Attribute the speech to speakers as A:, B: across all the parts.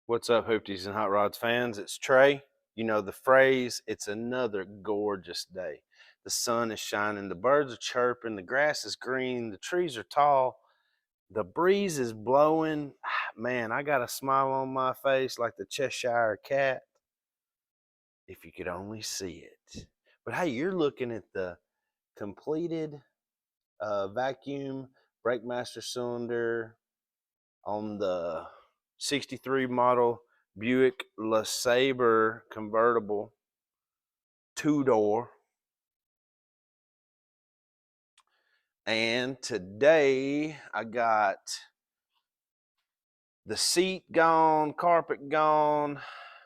A: What's up, Hoopties and Hot Rods fans? It's Trey. You know the phrase, it's another gorgeous day. The sun is shining, the birds are chirping, the grass is green, the trees are tall, the breeze is blowing. Man, I got a smile on my face like the Cheshire cat, if you could only see it. But hey, you're looking at the completed vacuum brake master cylinder on the 63 model Buick LeSabre Convertible, two-door. And today I got the seat gone, carpet gone.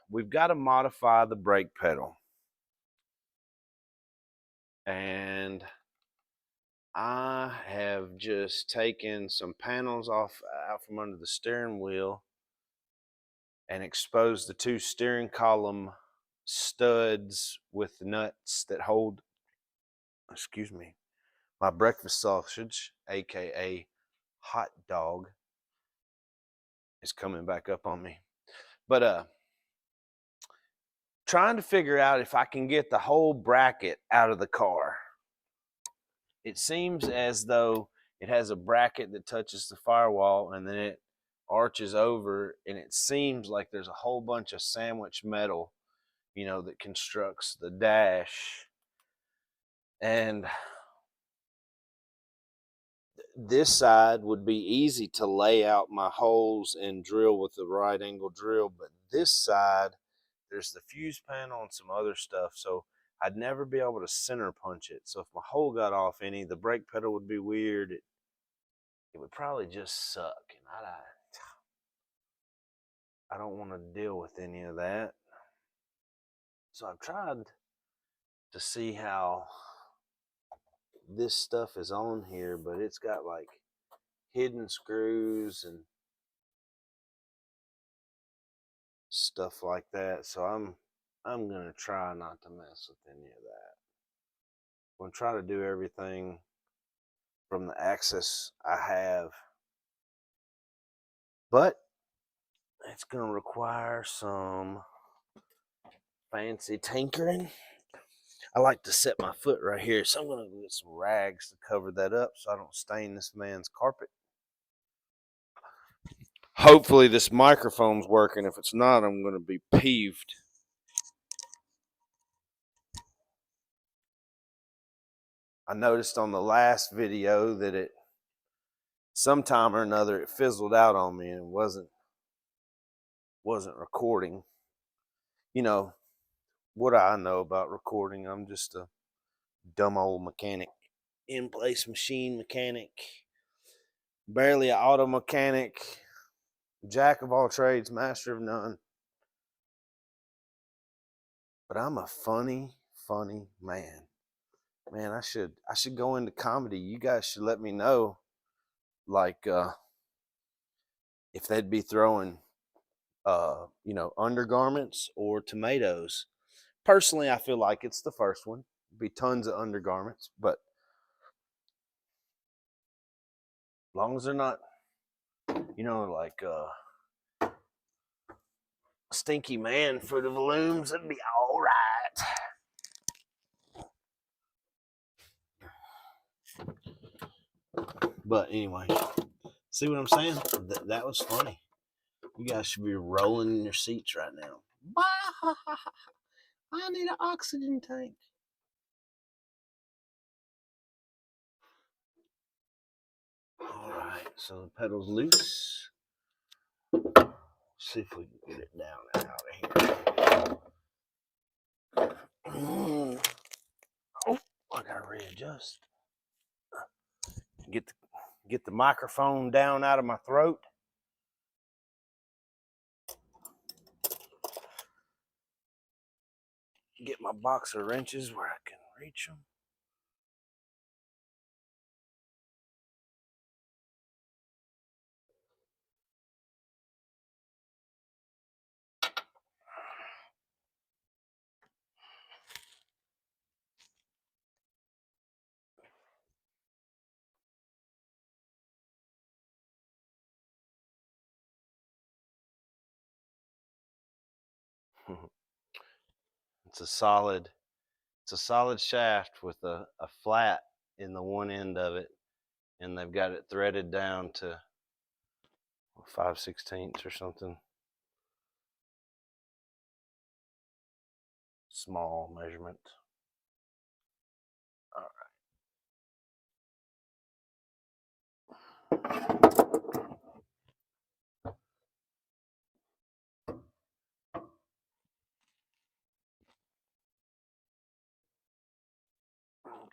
A: We've got to modify the brake pedal. And I have just taken some panels out from under the steering wheel and exposed the two steering column studs with the nuts that hold, my breakfast sausage, aka hot dog, is coming back up on me. But trying to figure out if I can get the whole bracket out of the car. It seems as though it has a bracket that touches the firewall and then it arches over, and it seems like there's a whole bunch of sandwich metal, that constructs the dash. And this side would be easy to lay out my holes and drill with the right angle drill, but this side, there's the fuse panel and some other stuff, so I'd never be able to center punch it. So if my hole got off any, the brake pedal would be weird. It would probably just suck, and I don't want to deal with any of that. So I've tried to see how this stuff is on here, but it's got like hidden screws and stuff like that. So I'm gonna try not to mess with any of that. I'm gonna try to do everything from the access I have, but it's gonna require some fancy tinkering. I like to set my foot right here, so I'm gonna get some rags to cover that up so I don't stain this man's carpet. Hopefully this microphone's working. If it's not, I'm gonna be peeved. I noticed on the last video that it, sometime or another, it fizzled out on me and wasn't recording. What do I know about recording? I'm just a dumb old mechanic, in-place machine mechanic, barely an auto mechanic, jack of all trades, master of none. But I'm a funny man. Man, I should go into comedy. You guys should let me know, like, if they'd be throwing, undergarments or tomatoes. Personally, I feel like it's the first one. Be tons of undergarments, but as long as they're not, like stinky man Fruit of the Looms, it'd be all right. But anyway, see what I'm saying? That was funny. You guys should be rolling in your seats right now. I need an oxygen tank. All right, so the pedal's loose. See if we can get it down and out of here. Oh, I gotta readjust. Get the microphone down out of my throat. Get my box of wrenches where I can reach them. It's a solid shaft with a flat in the one end of it, and they've got it threaded down to 5/16 or something. Small measurement. All right.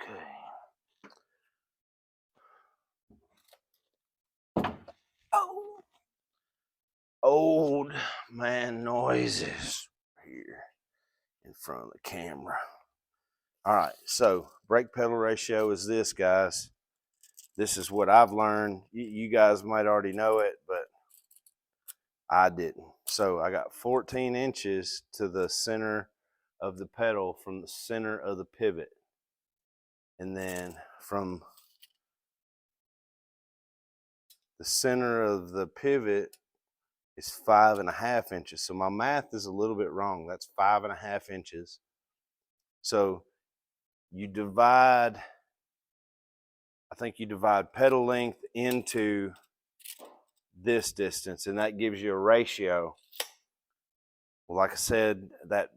A: Okay. Oh, old man noises here in front of the camera. All right, so brake pedal ratio is this, guys. This is what I've learned. You guys might already know it, but I didn't. So I got 14 inches to the center of the pedal from the center of the pivot. And then from the center of the pivot is 5.5 inches. So my math is a little bit wrong. That's 5.5 inches. So you divide, I think you divide pedal length into this distance, and that gives you a ratio. Well, like I said, that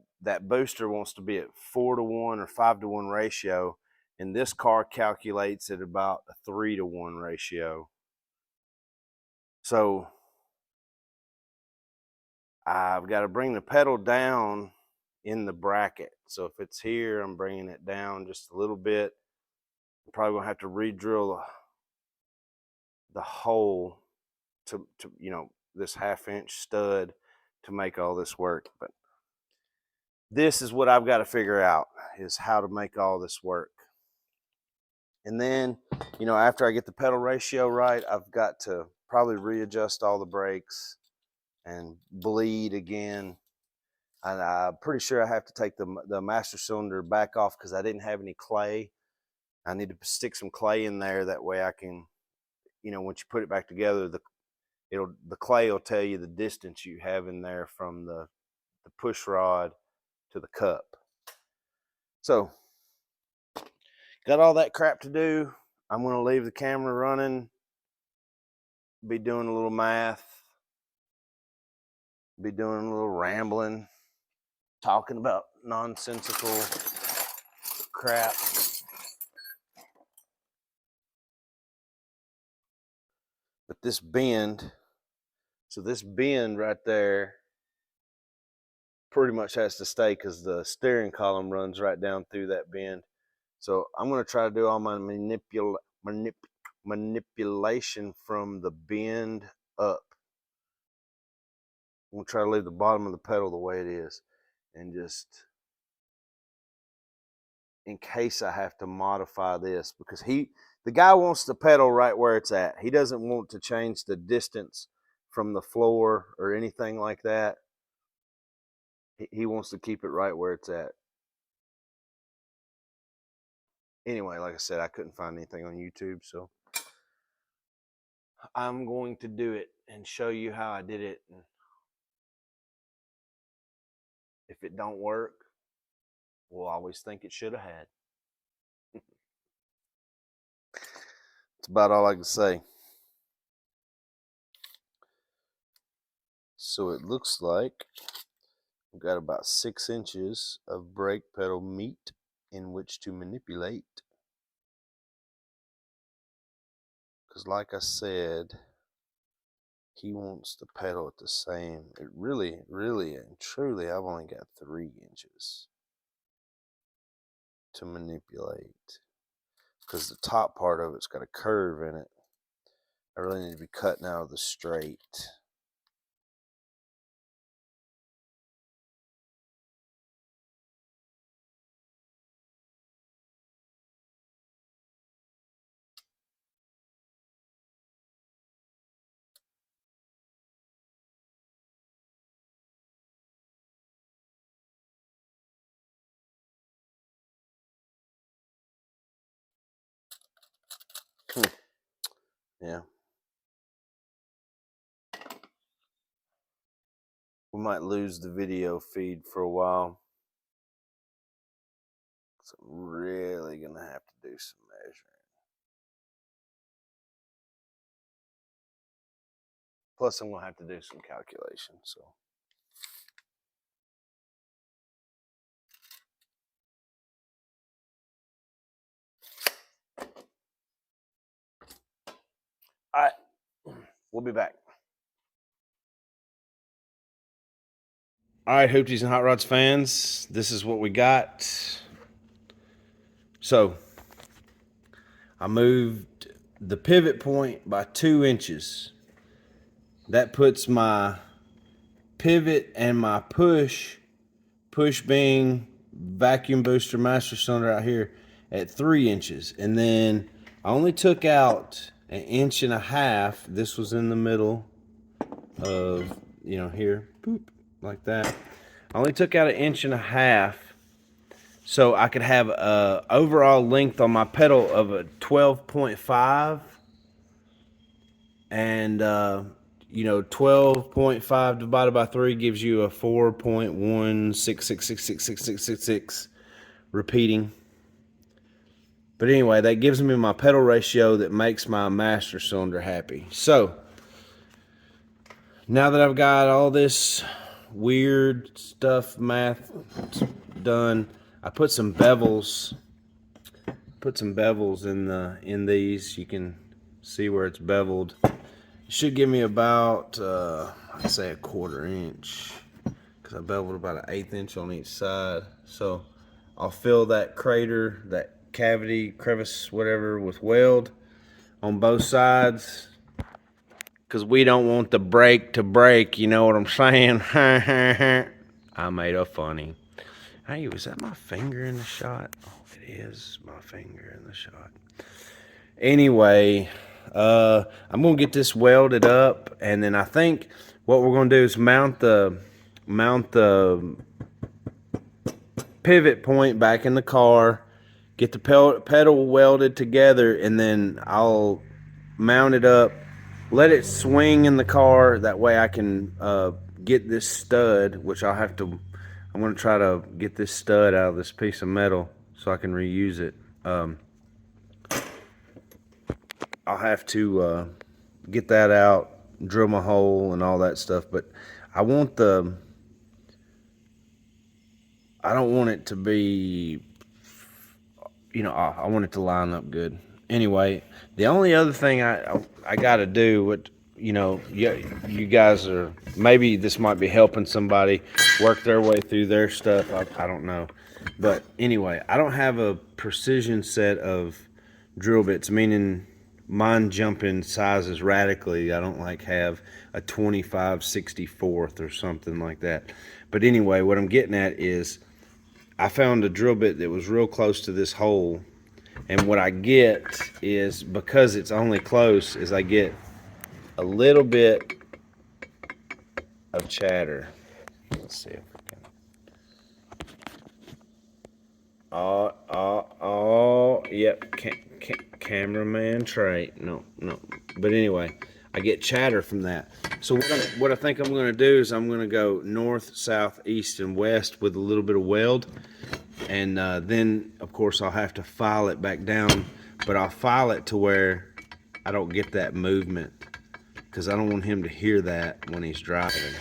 A: booster wants to be at 4-to-1 or 5-to-1 ratio, and this car calculates at about a 3-to-1 ratio. So I've got to bring the pedal down in the bracket. So if it's here, I'm bringing it down just a little bit. I'm probably gonna have to re-drill the hole to this 1/2-inch stud to make all this work. But this is what I've got to figure out, is how to make all this work. And then, after I get the pedal ratio right, I've got to probably readjust all the brakes and bleed again. And I'm pretty sure I have to take the master cylinder back off because I didn't have any clay. I need to stick some clay in there. That way I can, once you put it back together, the clay will tell you the distance you have in there from the push rod to the cup. So, got all that crap to do. I'm going to leave the camera running, be doing a little math, be doing a little rambling, talking about nonsensical crap. But this bend right there pretty much has to stay because the steering column runs right down through that bend. So I'm going to try to do all my manipulation from the bend up. I'm going to try to leave the bottom of the pedal the way it is, and just in case I have to modify this, because the guy wants the pedal right where it's at. He doesn't want to change the distance from the floor or anything like that. He wants to keep it right where it's at. Anyway, like I said, I couldn't find anything on YouTube, so I'm going to do it and show you how I did it. And if it don't work, we'll always think it should have had. That's about all I can say. So it looks like I've got about 6 inches of brake pedal meat in which to manipulate. Because like I said, he wants the pedal at the same. It really and truly, I've only got 3 inches to manipulate. Because the top part of it's got a curve in it. I really need to be cutting out of the straight. Yeah. We might lose the video feed for a while. So I'm really going to have to do some measuring. Plus, I'm going to have to do some calculations. So. All right, we'll be back. All right, Hoopties and Hot Rods fans, this is what we got. So, I moved the pivot point by 2 inches. That puts my pivot and my push being vacuum booster master cylinder out here at 3 inches. And then I only took out 1.5 inches. This was in the middle of, here, boop, like that. I only took out 1.5 inches so I could have a overall length on my pedal of a 12.5. And 12.5 divided by 3 gives you a 4.166666666 repeating. But anyway, that gives me my pedal ratio that makes my master cylinder happy. So now that I've got all this weird stuff math done, I put some bevels in these. You can see where it's beveled. It should give me about I'd say 1/4 inch, because I beveled about 1/8 inch on each side. So I'll fill that crater, that cavity, crevice, whatever, with weld on both sides, because we don't want the brake to break, you know what I'm saying? I made a funny. Hey, was that my finger in the shot? Oh, it is my finger in the shot. Anyway, I'm gonna get this welded up, and then I think what we're gonna do is mount the pivot point back in the car, get the pedal welded together, and then I'll mount it up, let it swing in the car. That way I can get this stud, which I'm gonna try to get this stud out of this piece of metal so I can reuse it. I'll have to get that out, drill my hole and all that stuff, but I don't want it to be, I want it to line up good. Anyway, the only other thing I got to do, you guys are, maybe this might be helping somebody work their way through their stuff. I don't know. But anyway, I don't have a precision set of drill bits, meaning mine jump in sizes radically. I don't have a 25/64 or something like that. But anyway, what I'm getting at is I found a drill bit that was real close to this hole, and what I get is, because it's only close, is I get a little bit of chatter. Let's see if we can. Yep, cameraman trait. No. But anyway, I get chatter from that. So what I think I'm going to do is I'm going to go north, south, east, and west with a little bit of weld. And then, of course, I'll have to file it back down. But I'll file it to where I don't get that movement, because I don't want him to hear that when he's driving.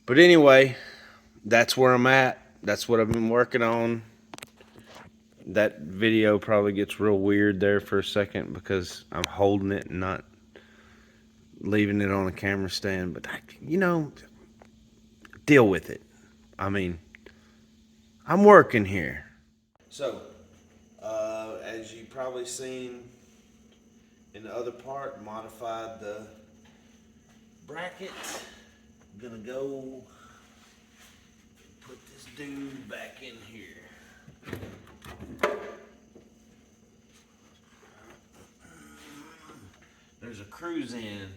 A: But anyway, that's where I'm at. That's what I've been working on. That video probably gets real weird there for a second because I'm holding it and not leaving it on a camera stand. But, deal with it. I mean, I'm working here. So, as you probably seen in the other part, modified the bracket. I'm gonna go put this dude back in here. There's a cruise in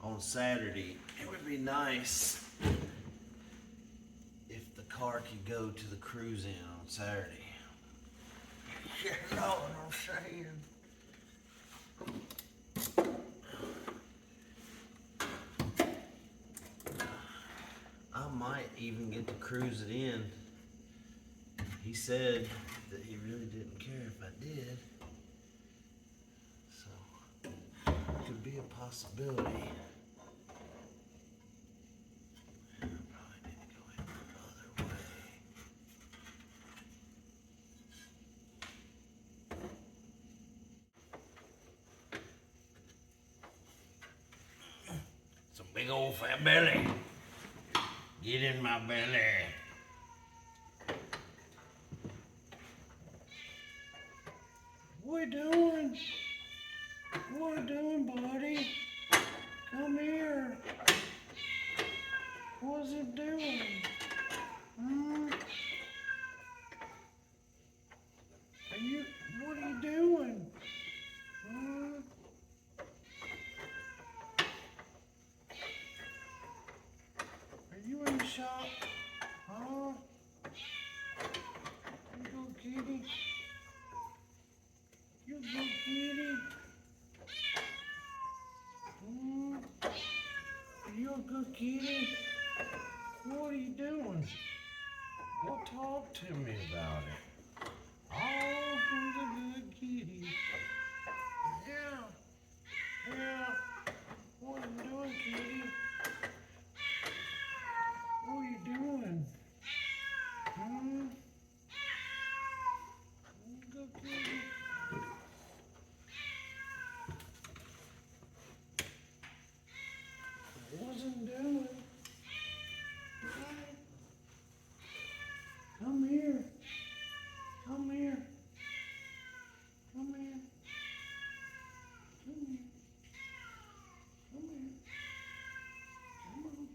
A: on Saturday. It would be nice if the car could go to the cruise in on Saturday. You know what I'm saying? I might even get to cruise it in he said that he really didn't care if I did. So, it could be a possibility. I probably need to go in the other way. It's a big old fat belly. Get in my belly. What are you doing? What are you doing, buddy? Come here. What's it doing? What are you doing? Are you in the shop? Huh? You good kitty? You good kitty? Are you a good kitty? What are you doing? Well, talk to me about it. Oh, he's a good kitty. Yeah. Yeah. What are you doing, kitty? What are you doing? Good kitty. I wasn't doing. Come here. Come here. Come here. Come here. Come here. Come on.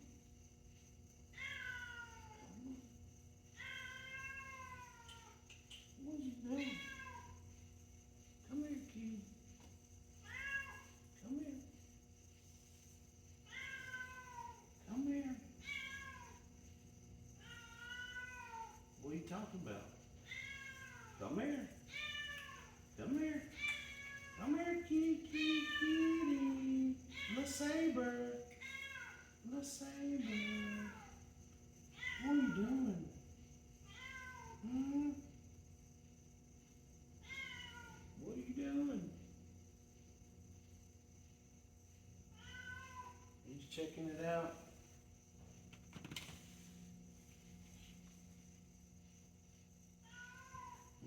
A: What are you doing? Come here, kitty. Come here. Come here. What are you talking about? Come here. Come here. Come here, kitty, kitty, kitty. LeSabre. LeSabre. What are you doing? What are you doing? He's checking it out.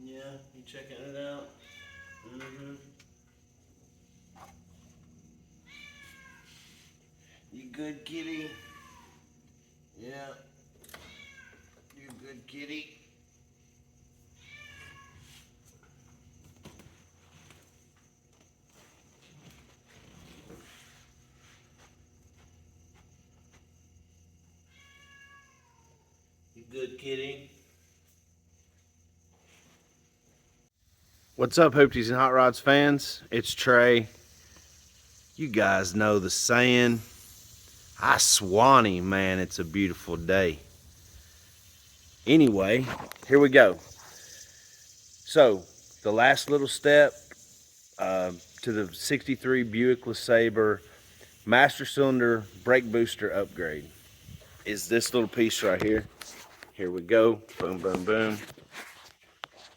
A: Yeah, you checking it out? You good, kitty? Yeah. You good, kitty? You good, kitty? What's up, Hoopties and Hot Rods fans? It's Trey. You guys know the saying, I Swanee, man, it's a beautiful day. Anyway, here we go. So, the last little step to the 63 Buick LeSabre master cylinder brake booster upgrade is this little piece right here. Here we go. Boom, boom, boom.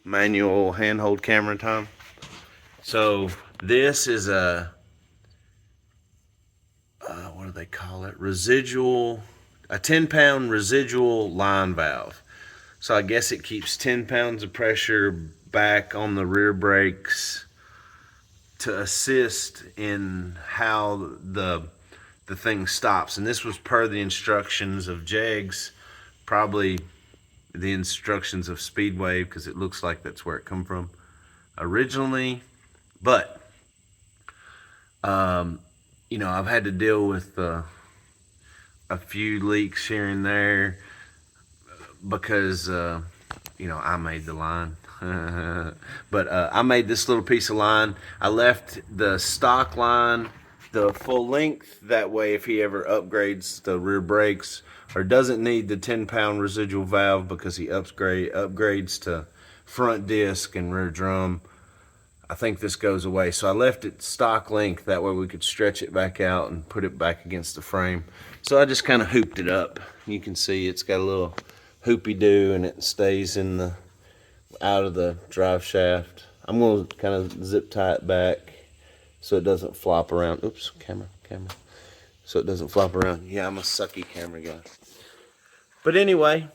A: Manual handhold camera time. So this is a what do they call it? Residual, a 10-pound residual line valve. So I guess it keeps 10 pounds of pressure back on the rear brakes to assist in how the thing stops. And this was per the instructions of Jegs, probably the instructions of Speedway, because it looks like that's where it come from originally. But you know, I've had to deal with a few leaks here and there because you know, I made the line. But I made this little piece of line. I left the stock line the full length, that way if he ever upgrades the rear brakes or doesn't need the 10-pound residual valve because he upgrades to front disc and rear drum, I think this goes away. So I left it stock length, that way we could stretch it back out and put it back against the frame. So I just kind of hooped it up. You can see it's got a little hoopy-doo and it stays in the out of the drive shaft. I'm going to kind of zip tie it back so it doesn't flop around. Oops, camera. So it doesn't flop around. Yeah, I'm a sucky camera guy. But anyway,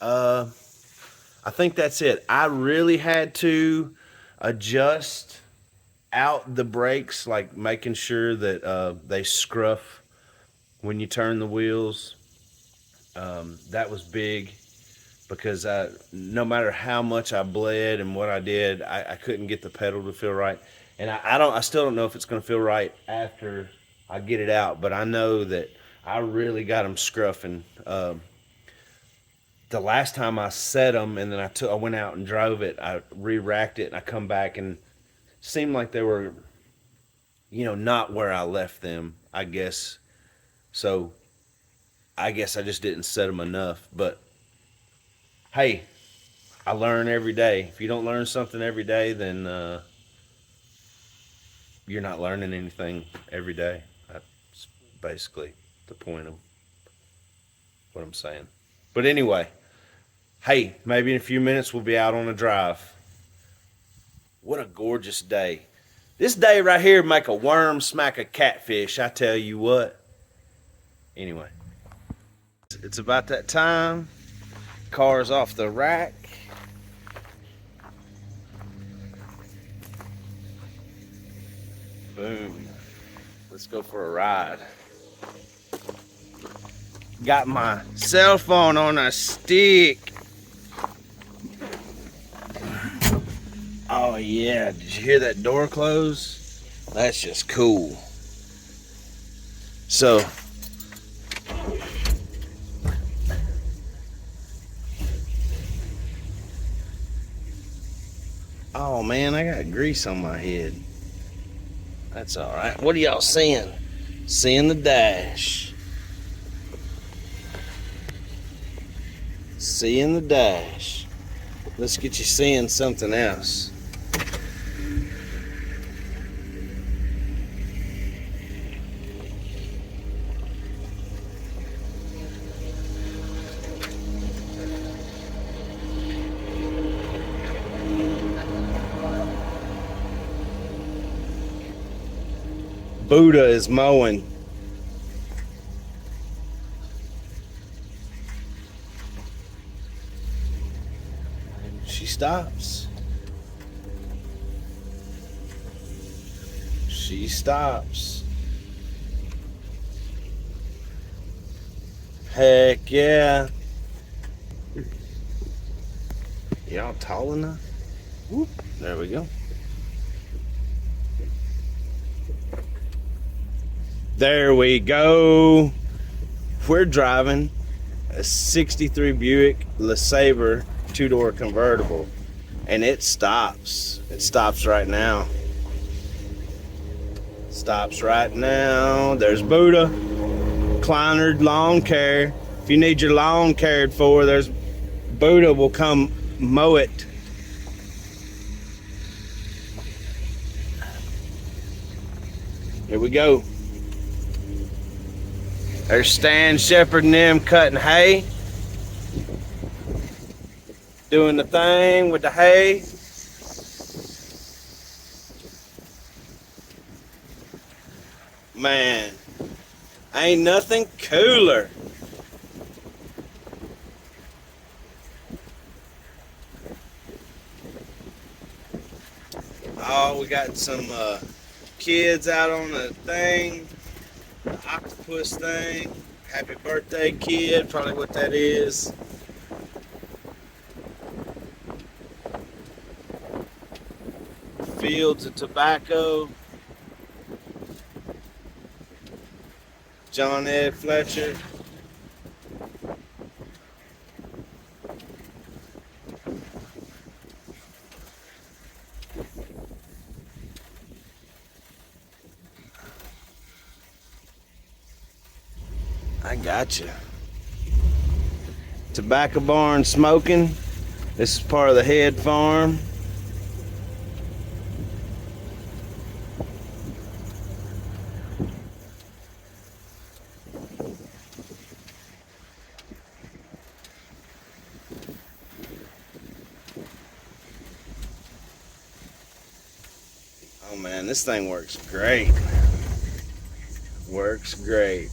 A: I think that's it. I really had to adjust out the brakes, like making sure that they scruff when you turn the wheels. That was big because no matter how much I bled and what I did, I couldn't get the pedal to feel right. And I still don't know if it's going to feel right after I get it out, but I know that I really got them scruffing. The last time I set them and then I went out and drove it, I re-racked it and I come back and seemed like they were, not where I left them, I guess. So I guess I just didn't set them enough. But hey, I learn every day. If you don't learn something every day, then you're not learning anything every day. That's basically the point of what I'm saying. But anyway, hey, maybe in a few minutes we'll be out on a drive. What a gorgeous day. This day right here make a worm smack a catfish, I tell you what. Anyway, it's about that time. Car's off the rack. Boom. Let's go for a ride. Got my cell phone on a stick. Oh yeah, did you hear that door close? That's just cool. So, oh man, I got grease on my head. That's all right. What are y'all seeing? Seeing the dash. Seeing the dash. Let's get you seeing something else. Buddha is mowing. She stops. She stops. Heck yeah. Y'all tall enough? Whoop. There we go. There we go. We're driving a 63 Buick LeSabre two-door convertible, and it stops. It stops right now. Stops right now. There's Buddha. Kleinered lawn care. If you need your lawn cared for, there's Buddha will come mow it. Here we go. There's Stan Shepherd and them cutting hay. Doing the thing with the hay. Man, ain't nothing cooler. Oh, we got some kids out on the thing. The octopus thing. Happy birthday, kid. Probably what that is. Fields of tobacco. John Ed Fletcher. I gotcha. Tobacco barn smoking. This is part of the head farm. man, this thing works great. Works great.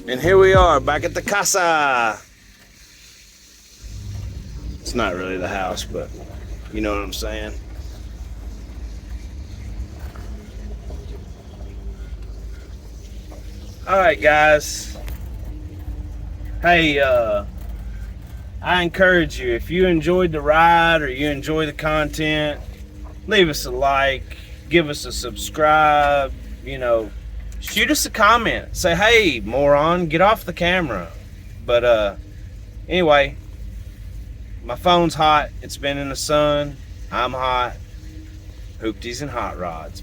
A: And here we are back at the casa. It's not really the house, but you know what I'm saying. All right, guys. Hey, I encourage you, if you enjoyed the ride or you enjoy the content, leave us a like, give us a subscribe, you know, shoot us a comment. Say, hey, moron, get off the camera. But anyway, my phone's hot. It's been in the sun. I'm hot. Hoopties and hot rods.